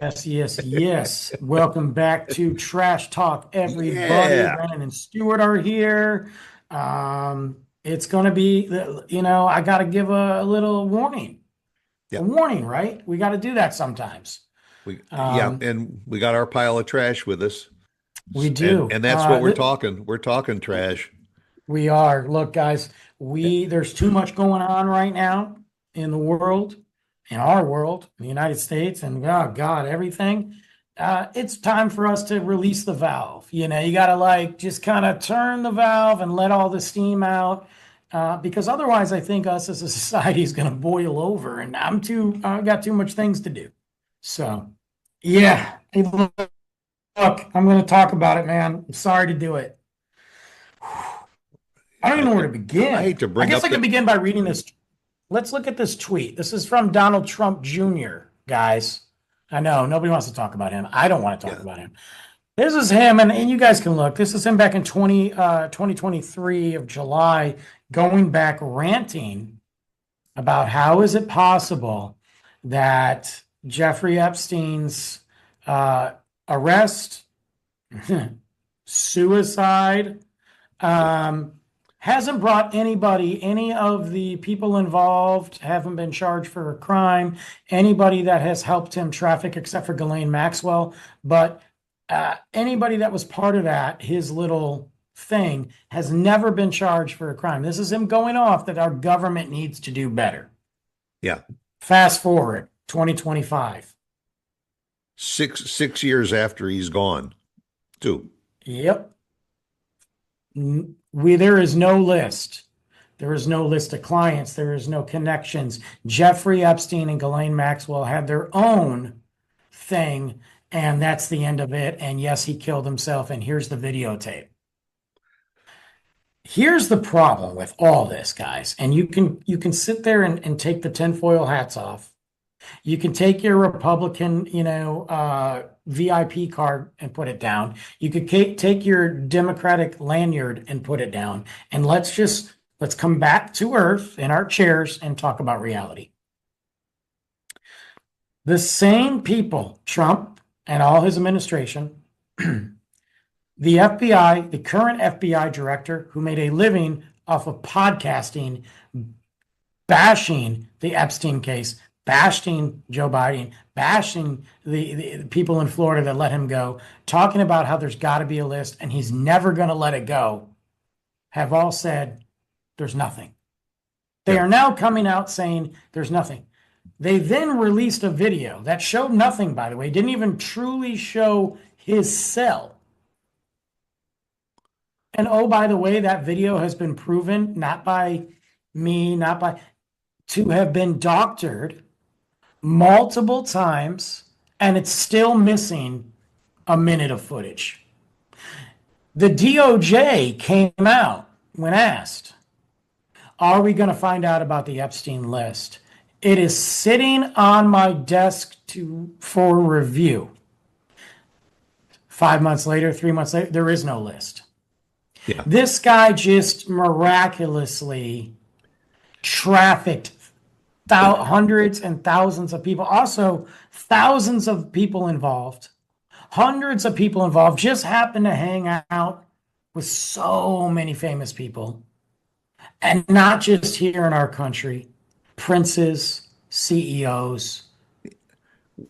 Yes. Welcome back to Trash Talk, everybody. Yeah. Brandon and Stuart are here. It's going to be, I got to give a little warning. A Yep. warning, right? We got to do that sometimes. Yeah, Um, and we got our pile of trash with us. we And do. and that's what we're talking. We're talking trash. We are. Look, guys, there's too much going on right now in the world, in our world, in the United States, and oh God, everything. It's time for us to release the valve. You got to like just kind of turn the valve and let all the steam out, because otherwise, I think us as a society is going to boil over, and I got too much things to do. So, yeah. Hey, look, I'm going to talk about it, man. I'm sorry to do it. I don't I, even know where I to I begin. hate to I bring guess up I could the. begin by reading this. Let's look at this tweet. This is from Donald Trump Jr., guys. I know nobody wants to talk about him. I don't want to talk Yeah. about him. This is him, and you guys can look. This is him back in 2023 of July, going back ranting about how is it possible that Jeffrey Epstein's uh, arrest, suicide, Yeah. um, hasn't brought anybody, any of the people involved haven't been charged for a crime. Anybody that has helped him traffic, except for Ghislaine Maxwell, but anybody that was part of that, his little thing, has never been charged for a crime. This is him going off that our government needs to do better. Yeah. Fast forward 2025. Six years after he's gone, too. Yep. There is no list. There is no list of clients. There is no connections. Jeffrey Epstein and Ghislaine Maxwell had their own thing, and that's the end of it. And yes, he killed himself. And here's the videotape. Here's the problem with all this, guys. And you can sit there and take the tinfoil hats off. You can take your Republican, VIP card and put it down. You could take your Democratic lanyard and put it down. And let's come back to earth in our chairs and talk about reality. The same people, Trump and all his administration, the FBI, the current FBI director who made a living off of podcasting, bashing the Epstein case, bashing Joe Biden, bashing the people in Florida that let him go, talking about how there's got to be a list and he's never going to let it go, have all said there's nothing. They Yeah. are now coming out saying there's nothing. They then released a video that showed nothing, by the way, didn't even truly show his cell. And oh, by the way, that video has been proven, not by me, not by, to have been doctored multiple times, and it's still missing a minute of footage. The DOJ came out when asked, are we going to find out about the Epstein list? It is sitting on my desk for review. 5 months later, 3 months later, there is no list. Yeah. This guy just miraculously trafficked hundreds and thousands of people. Also, thousands of people involved, hundreds of people involved, just happened to hang out with so many famous people. And not just here in our country, princes, CEOs,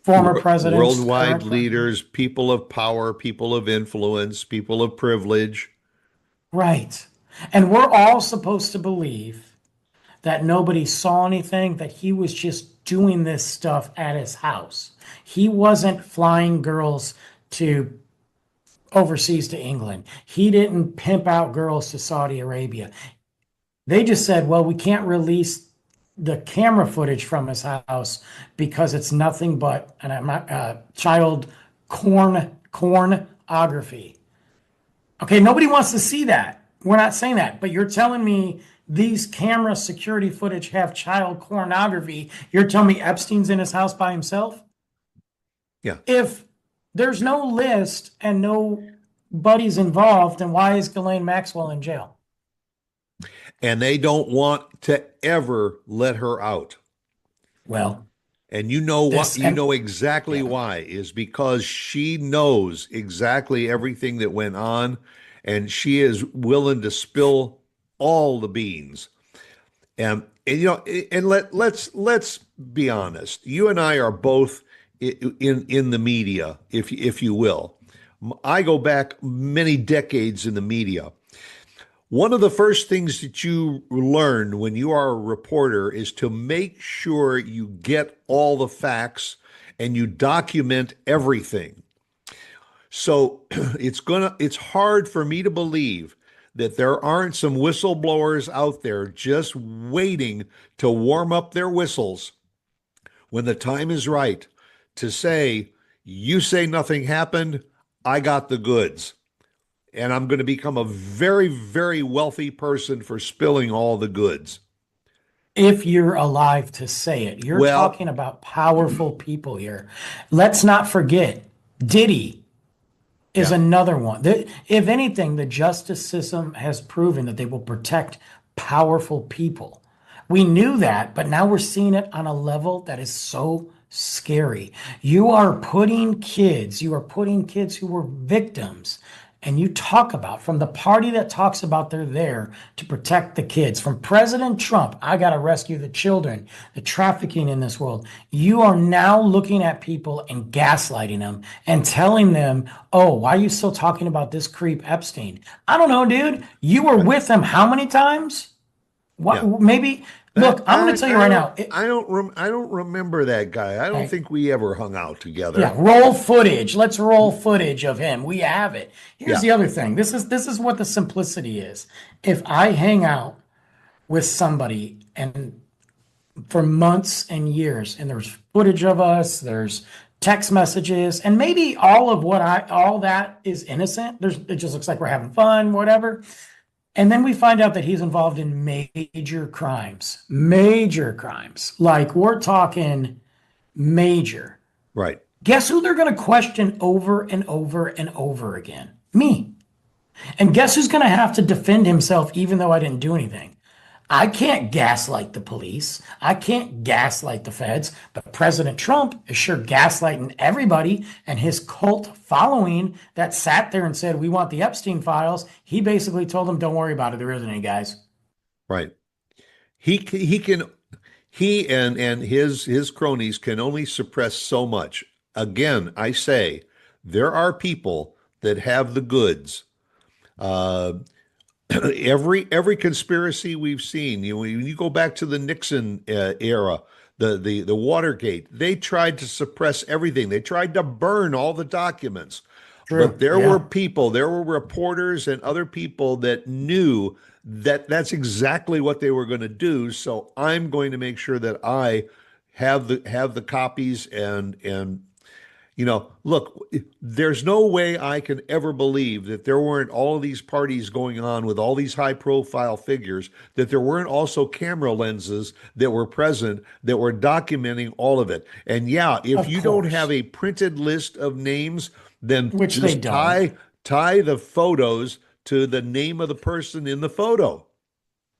former presidents, Worldwide current presidents. leaders, people of power, people of influence, people of privilege. Right. And we're all supposed to believe that nobody saw anything, that he was just doing this stuff at his house. He wasn't flying girls to overseas to England. He didn't pimp out girls to Saudi Arabia. They just said, well, we can't release the camera footage from his house because it's nothing but child pornography. Okay, nobody wants to see that. We're not saying that, but you're telling me these camera security footage have child pornography. You're telling me Epstein's in his house by himself? Yeah. If there's no list and no buddies involved, then why is Ghislaine Maxwell in jail? And they don't want to ever let her out. Well, And you know what? This You and know exactly yeah. why, is because she knows exactly everything that went on, and she is willing to spill all the beans. And and let's be honest. You and I are both in the media, if you will. I go back many decades in the media. One of the first things that you learn when you are a reporter is to make sure you get all the facts and you document everything. So it's hard for me to believe that there aren't some whistleblowers out there just waiting to warm up their whistles when the time is right to say, you say nothing happened, I got the goods. And I'm going to become a very, very wealthy person for spilling all the goods. If you're alive to say it, you're Well, talking about powerful people here. Let's not forget Diddy is yeah, another one. If anything, the justice system has proven that they will protect powerful people. We knew that, but now we're seeing it on a level that is so scary. You are putting kids who were victims, and you talk about from the party that talks about they're there to protect the kids, from President Trump, I got to rescue the children, the trafficking in this world. You are now looking at people and gaslighting them and telling them, oh, why are you still talking about this creep Epstein? I don't know, dude. You were right, with him how many times? yeah. What maybe look, I'm going to tell you right now. I don't remember that guy. I don't Right, think we ever hung out yeah, together. roll footage. Let's roll footage of him. We have it. Here's Yeah, the other thing. This is what the simplicity is. If I hang out with somebody and for months and years, and there's footage of us, there's text messages, and maybe all that is innocent. It just looks like we're having fun, whatever. And then we find out that he's involved in major crimes. Like we're talking major. right. Guess who they're going to question over and over and over again? Me. And guess who's going to have to defend himself even though I didn't do anything? I can't gaslight the police. I can't gaslight the feds, but President Trump is sure gaslighting everybody, and his cult following that sat there and said, we want the Epstein files. He basically told them, don't worry about it. There isn't any, guys. Right. He can and his cronies can only suppress so much. Again, I say there are people that have the goods. Uh, every conspiracy we've seen, when you go back to the Nixon era, the Watergate, they tried to suppress everything. They tried to burn all the documents. But True. Yeah. there were reporters and other people that knew that that's exactly what they were going to do. So I'm going to make sure that I have the copies and look, there's no way I can ever believe that there weren't all of these parties going on with all these high profile figures, that there weren't also camera lenses that were present that were documenting all of it. And yeah, if Of you don't have course. a printed list of names, then Which they just don't. tie the photos to the name of the person in the photo.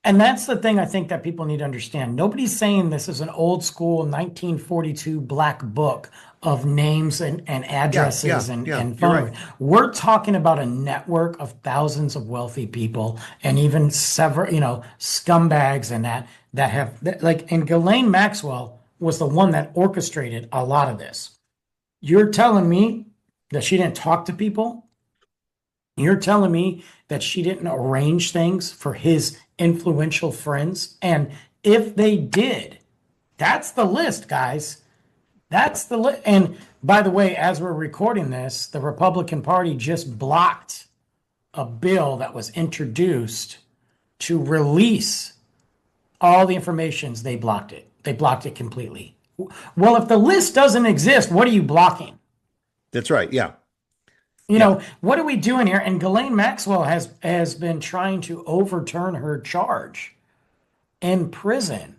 And that's the thing I think that people need to understand. Nobody's saying this is an old school 1942 black book of names and Yeah, addresses yeah, and, yeah, and you're phone right. numbers. We're talking about a network of thousands of wealthy people and even several, scumbags and that have like, and Ghislaine Maxwell was the one that orchestrated a lot of this. You're telling me that she didn't talk to people? You're telling me that she didn't arrange things for his influential friends? And if they did, that's the list, guys. Yeah, That's the list. And by the way, as we're recording this, the Republican Party just blocked a bill that was introduced to release all the informations. They blocked it. They blocked it completely. Well, if the list doesn't exist, what are you blocking? that's right. Yeah, yeah, What are we doing here? And Ghislaine Maxwell has been trying to overturn her charge in prison,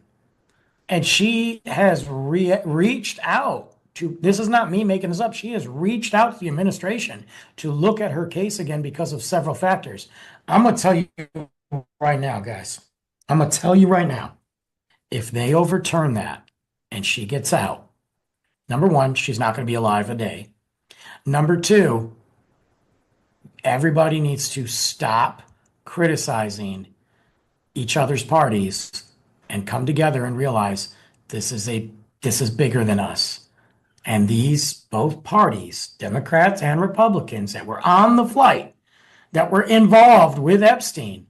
and she has reached out to. This is not me making this up. She has reached out to the administration to look at her case again because of several factors. I'm gonna tell you right now, guys. I'm gonna tell you right now. If they overturn that and she gets out, Number one, she's not going to be alive a day. Number two, everybody needs to stop criticizing each other's parties and come together and realize this is a this is bigger than us. And these both parties, Democrats and Republicans that were on the flight, that were involved with Epstein,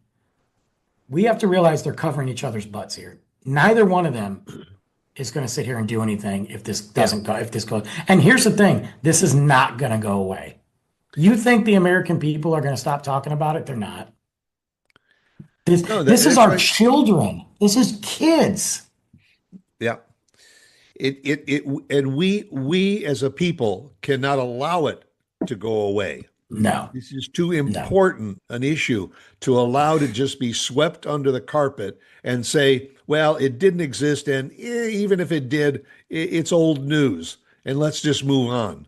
we have to realize they're covering each other's butts here. Neither one of them is going to sit here and do anything if this Yeah. doesn't go, if this goes. And here's the thing, this is not going to go away. You think the American people are going to stop talking about it? They're not. This, No, this is that's our right. children. This is kids. Yeah. And we as a people cannot allow it to go away. No, This is too no. important an issue to allow to just be swept under the carpet and say, well, it didn't exist. And even if it did, it's old news and let's just move on.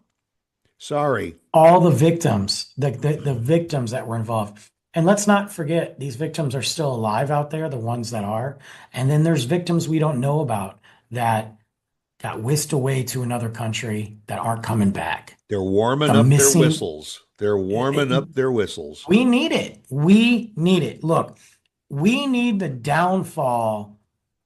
Sorry. All the victims, the victims that were involved. And let's not forget, these victims are still alive out there, the ones that are. And then there's victims we don't know about that got whisked away to another country that aren't coming back. They're warming The up their missing, whistles. They're warming up their whistles. we need it. We need it. Look, we need the downfall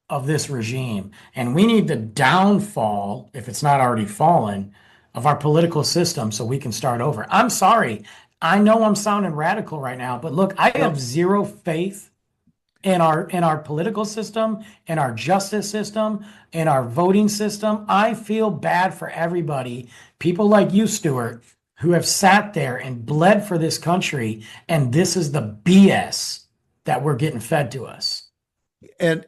of this regime, and we need the downfall, if it's not already fallen, of our political system so we can start over. I'm sorry. I know I'm sounding radical right now, but look, I have No, zero faith in our political system, in our justice system, in our voting system. I feel bad for everybody. People like you, Stuart, who have sat there and bled for this country, and this is the BS that we're getting fed to us. and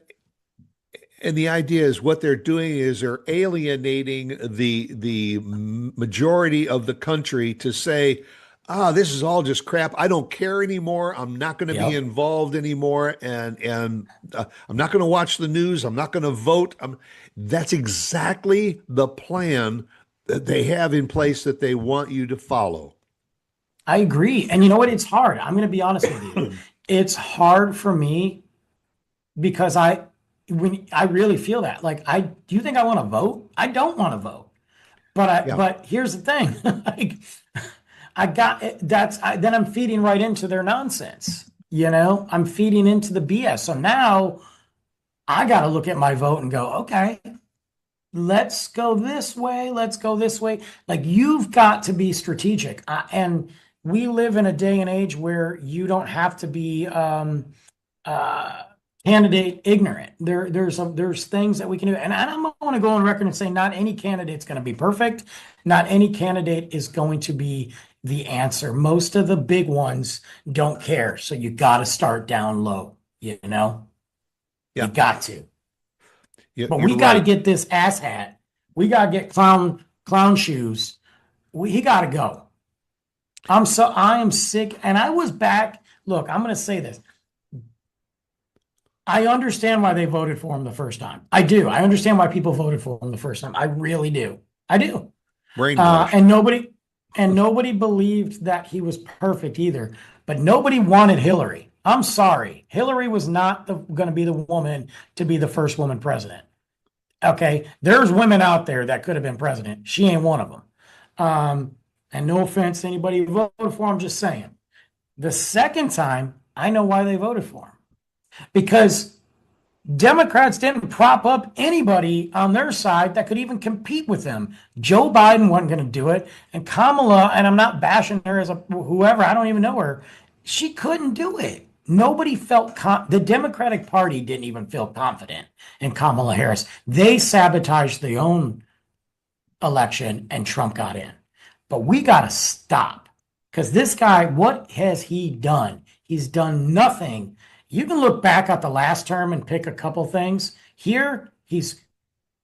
and the idea is what they're doing is they're alienating the majority of the country to say, this is all just crap. I don't care anymore. I'm not going to be Yep. involved anymore, and I'm not going to watch the news. I'm not going to vote. That's exactly the plan that they have in place that they want you to follow. I agree. And you know what? It's hard. I'm going to be honest with you. It's hard for me because when I really feel that, like, do you think I want to vote? I don't want to vote. Yeah, But here's the thing. Like, then I'm feeding right into their nonsense. I'm feeding into the BS. So now I got to look at my vote and go, okay, let's go this way. Let's go this way. Like, you've got to be strategic. And we live in a day and age where you don't have to be uh, candidate ignorant. There's things that we can do, and I don't want to go on record and say not any candidate's going to be perfect. Not any candidate is going to be the answer. Most of the big ones don't care, so you got to start down low. You yeah, got to. But we you're got to right. get this ass hat. We got to get clown shoes. He got to go. I am sick, and I was back. Look, I'm going to say this. I understand why they voted for him the first time. I do. I understand why people voted for him the first time. I really do. I do. Uh, Brainwashed. and nobody and nobody believed that he was perfect either. But nobody wanted Hillary. I'm sorry. Hillary was not going to be the woman to be the first woman president. Okay, there's women out there that could have been president. She ain't one of them. And no offense to anybody who voted for him. Just saying. The second time, I know why they voted for him because Democrats didn't prop up anybody on their side that could even compete with them. Joe Biden wasn't going to do it. And Kamala, and I'm not bashing her as a whoever, I don't even know her. She couldn't do it. Nobody felt the Democratic Party didn't even feel confident in Kamala Harris. They sabotaged their own election and Trump got in. But we got to stop because this guy, what has he done? He's done nothing. You can look back at the last term and pick a couple things. Here, he's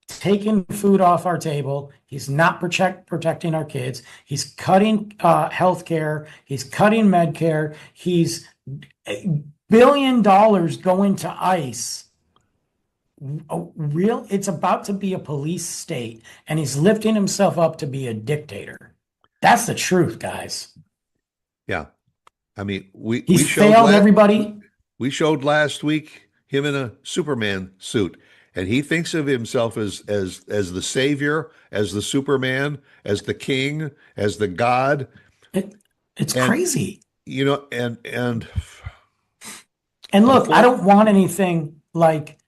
taking food off our table. He's not protecting our kids. He's cutting health care. He's cutting Medcare. He's $1 billion going to ICE. It's about to be a police state, and he's lifting himself up to be a dictator. That's the truth, guys. Yeah. I mean, He's failed everybody. we showed last week him in a Superman suit. and he thinks of himself as the savior, as the Superman, as the king, as the God. It, it's And crazy. and And look, I unfor don't want anything like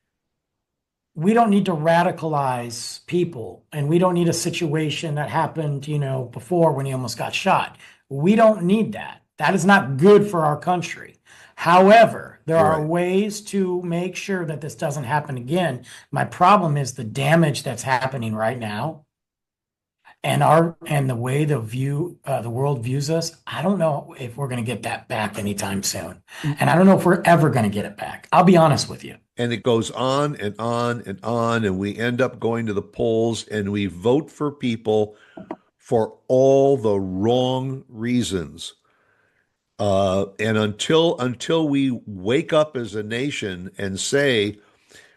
we don't need to radicalize people and we don't need a situation that happened, before when he almost got shot. We don't need that. That is not good for our country. However, there are right. ways to make sure that this doesn't happen again. My problem is the damage that's happening right now and the way the world views us. I don't know if we're going to get that back anytime soon. And I don't know if we're ever going to get it back. I'll be honest with you. And it goes on and on and on, and we end up going to the polls and we vote for people for all the wrong reasons. And until we wake up as a nation and say,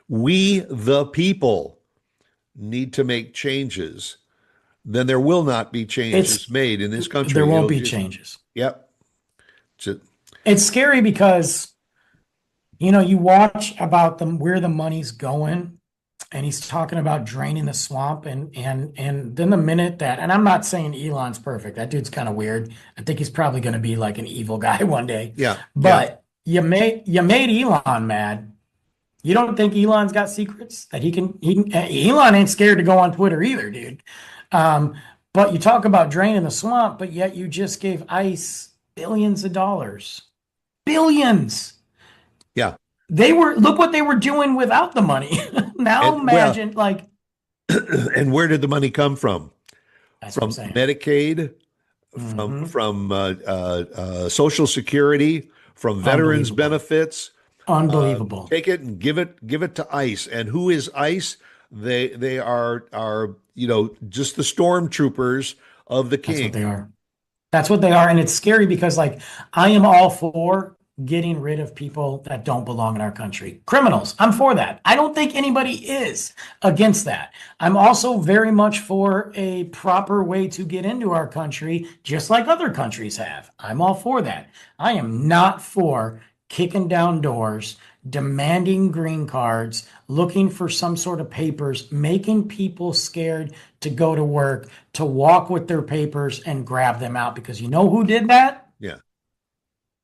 we the people need to make changes, then there will not be changes It's made in this There country. won't It'll be just, changes. yep. Just, It's scary because you watch about where the money's going, and he's talking about draining the swamp, and then the minute that, and I'm not saying Elon's perfect. That dude's kind of weird. I think he's probably going to be like an evil guy one day. yeah, yeah. But you made Elon mad. You don't think Elon's got secrets that Elon ain't scared to go on Twitter either, dude. Um, but you talk about draining the swamp, but yet you just gave ICE billions of dollars. Billions. Yeah. Look what they were doing without the money. Now And well, imagine, like, and where did the money come from? that's what I'm From saying. Medicaid, from Hmm. Social Security, from veterans Unbelievable. benefits. Unbelievable. Take it and give it to ICE. And who is ICE? They are just the stormtroopers of the That's what king. they are. That's what they are. And it's scary because, like, I am all for getting rid of people that don't belong in our country. Criminals, I'm for that. I don't think anybody is against that. I'm also very much for a proper way to get into our country, just like other countries have. I'm all for that. I am not for kicking down doors, demanding green cards, looking for some sort of papers, making people scared to go to work, to walk with their papers and grab them out. Because you know who did that? Yeah,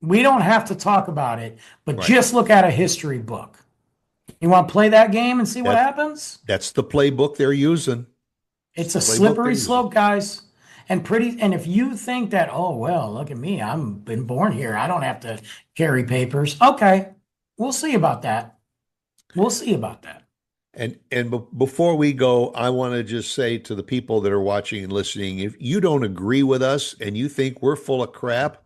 We don't have to talk about it, but right. just look at a history book. You want to play that game and see what That happens? that's the playbook they're using. It's It's the a playbook they're slippery using. slope, guys. And if you think that, oh well, look at me, I'm been born here, I don't have to carry papers. Okay, we'll see about that. We'll see about that. And before we go, I want to just say to the people that are watching and listening, if you don't agree with us and you think we're full of crap,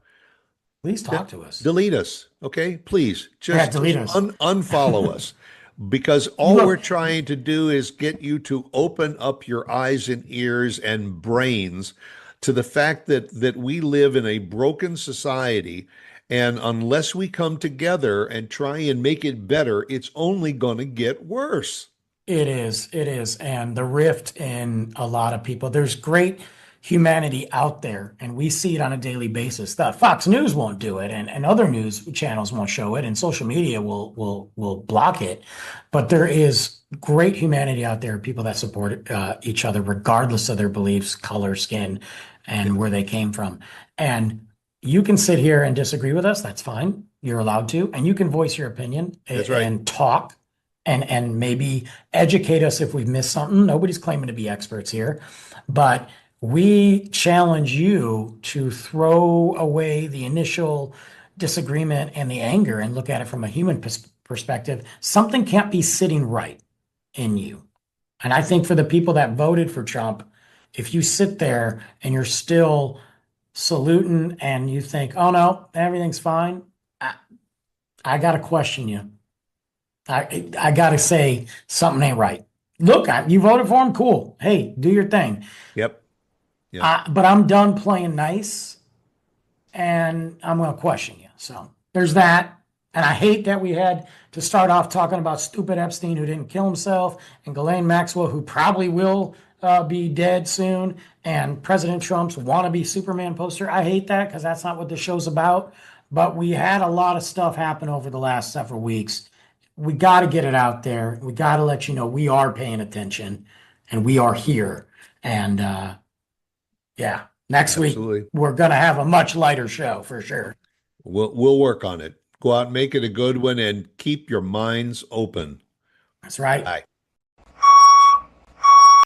Please then talk to us. delete us, okay? Please, Yeah, just delete us. unfollow us, because all we're Look, trying to do is get you to open up your eyes and ears and brains to the fact that we live in a broken society, and unless we come together and try and make it better, it's only going to get worse. it is. It is. And the rift in a lot of people, there's great humanity out there, and we see it on a daily basis. The Fox News won't do it, and other news channels won't show it, and social media will block it. But there is great humanity out there, people that support each other, regardless of their beliefs, color, skin, Yeah, and where they came from. And you can sit here and disagree with us. That's fine. You're allowed to, and you can voice your opinion that's right. and talk and maybe educate us if we've missed something. Nobody's claiming to be experts here, but we challenge you to throw away the initial disagreement and the anger and look at it from a human perspective. Something can't be sitting right in you. And I think for the people that voted for Trump, if you sit there and you're still saluting and you think, oh no, everything's fine, I, I got to question you. I gotta say something ain't right. Look, you voted for him, cool. Hey, do your thing. Yep. Yep. But I'm done playing nice, and I'm gonna question you. So there's that. And I hate that we had to start off talking about stupid Epstein who didn't kill himself, and Ghislaine Maxwell who probably will be dead soon, and President Trump's wannabe Superman poster. I hate that because that's not what the show's about. But we had a lot of stuff happen over the last several weeks. we got to get it out there. We got to let you know we are paying attention and we are here. And yeah, next week Absolutely. we're going to have a much lighter show for sure. We'll work on it. Go out and make it a good one and keep your minds open. That's right. Bye.